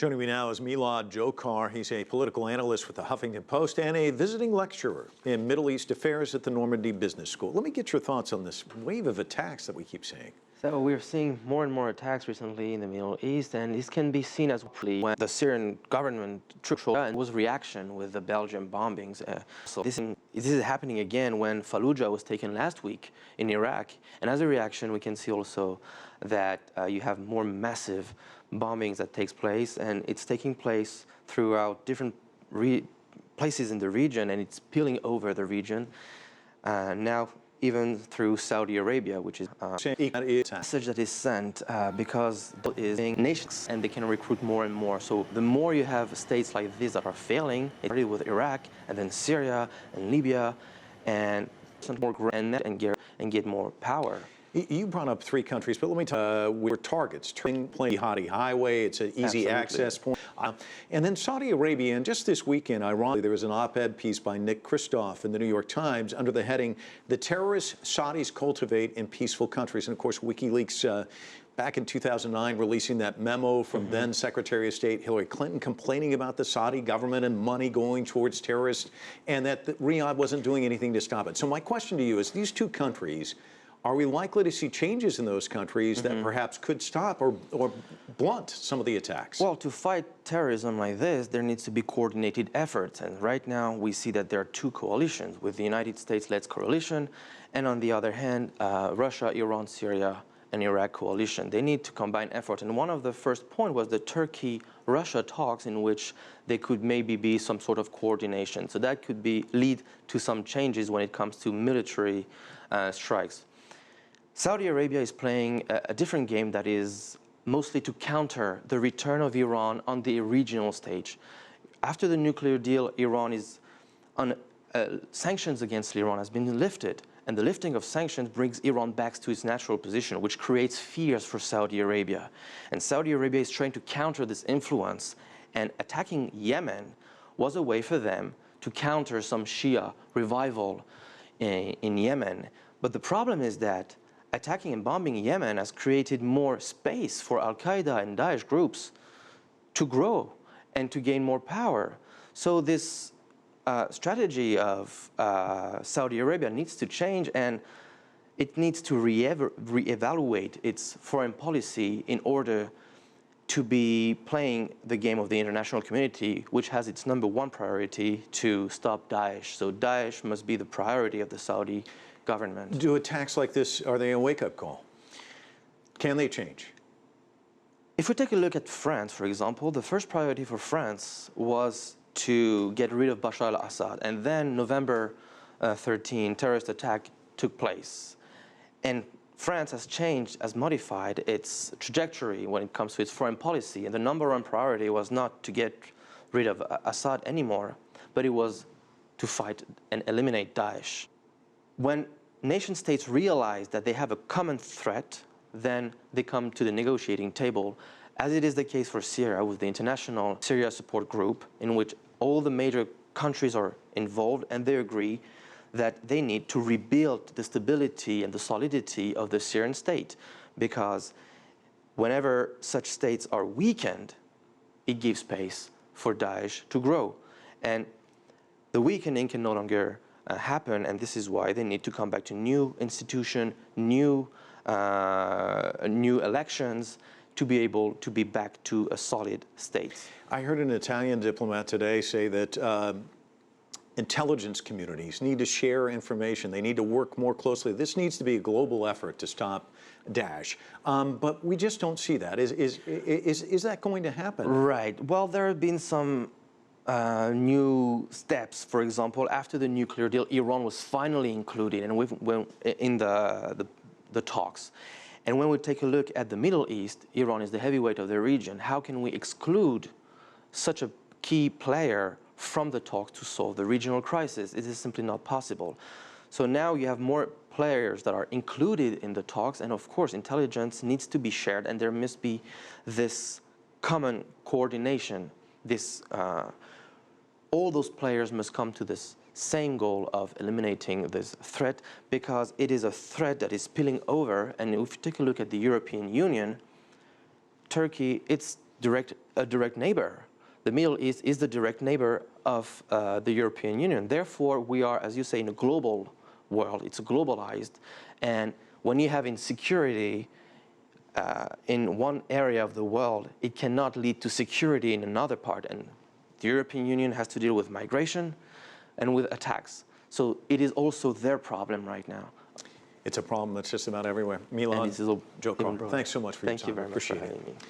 Joining me now is Milad Jokar. He's a political analyst with the Huffington Post and a visiting lecturer in Middle East affairs at the Normandy Business School. Let me get your thoughts on this wave of attacks that we keep seeing. So we're seeing more and more attacks recently in the Middle East, and this can be seen as when the Syrian government troops was reaction with the Belgian bombings. So this is happening again when Fallujah was taken last week in Iraq, and as a reaction we can see also that you have more massive bombings that takes place, and it's taking place throughout different places in the region, and it's spilling over the region. Now even through Saudi Arabia, which is a message that is sent because it is nations and they can recruit more and more. So the more you have states like this that are failing, it started with Iraq and then Syria and Libya and some more and get more power. You brought up three countries, but let me tell you, we're targets. Hadi Highway, it's an easy access point. And then Saudi Arabia, and just this weekend, ironically, there was an op-ed piece by Nick Kristof in the New York Times under the heading, "The Terrorists Saudis Cultivate in Peaceful Countries." And of course, WikiLeaks, back in 2009, releasing that memo from then Secretary of State Hillary Clinton complaining about the Saudi government and money going towards terrorists, and that Riyadh wasn't doing anything to stop it. So my question to you is, these two countries, are we likely to see changes in those countries that perhaps could stop or blunt some of the attacks? Well, to fight terrorism like this, there needs to be coordinated efforts. And right now, we see that there are two coalitions, with the United States-led coalition, and on the other hand, Russia, Iran, Syria, and Iraq coalition. They need to combine effort. And one of the first points was the Turkey-Russia talks, in which there could maybe be some sort of coordination. So that could lead to some changes when it comes to military strikes. Saudi Arabia is playing a different game that is mostly to counter the return of Iran on the regional stage. After the nuclear deal, sanctions against Iran has been lifted, and the lifting of sanctions brings Iran back to its natural position, which creates fears for Saudi Arabia. And Saudi Arabia is trying to counter this influence, and attacking Yemen was a way for them to counter some Shia revival in Yemen. But the problem is that attacking and bombing Yemen has created more space for al-Qaeda and Daesh groups to grow and to gain more power. So this strategy of Saudi Arabia needs to change, and it needs to reevaluate its foreign policy in order to be playing the game of the international community, which has its #1 priority to stop Daesh. So Daesh must be the priority of the Saudi government. Do attacks like this, are they a wake-up call? Can they change? If we take a look at France, for example, the first priority for France was to get rid of Bashar al-Assad. And then November 13, terrorist attack took place. And France has changed, has modified its trajectory when it comes to its foreign policy. And the #1 priority was not to get rid of Assad anymore, but it was to fight and eliminate Daesh. When nation states realize that they have a common threat, then they come to the negotiating table, as it is the case for Syria with the International Syria Support Group, in which all the major countries are involved, and they agree that they need to rebuild the stability and the solidity of the Syrian state, because whenever such states are weakened, it gives space for Daesh to grow. And the weakening can no longer happen, and this is why they need to come back to new institution, new elections, to be able to be back to a solid state. I heard an Italian diplomat today say that intelligence communities need to share information. They need to work more closely. This needs to be a global effort to stop Daesh. But we just don't see that. Is that going to happen? Right. Well, there have been some new steps. For example, after the nuclear deal, Iran was finally included in the talks. And when we take a look at the Middle East, Iran is the heavyweight of the region. How can we exclude such a key player from the talks to solve the regional crisis? It is simply not possible. So now you have more players that are included in the talks, and of course intelligence needs to be shared, and there must be this common coordination. All those players must come to this same goal of eliminating this threat, because it is a threat that is spilling over. And if you take a look at the European Union, Turkey, it's a direct neighbor. The Middle East is the direct neighbor of the European Union. Therefore, we are, as you say, in a global world. It's globalized. And when you have insecurity in one area of the world, it cannot lead to security in another part. And the European Union has to deal with migration and with attacks. So it is also their problem right now. It's a problem that's just about everywhere. Milad Jokar, thanks so much for your time. Thank you very much for Appreciate having it. me.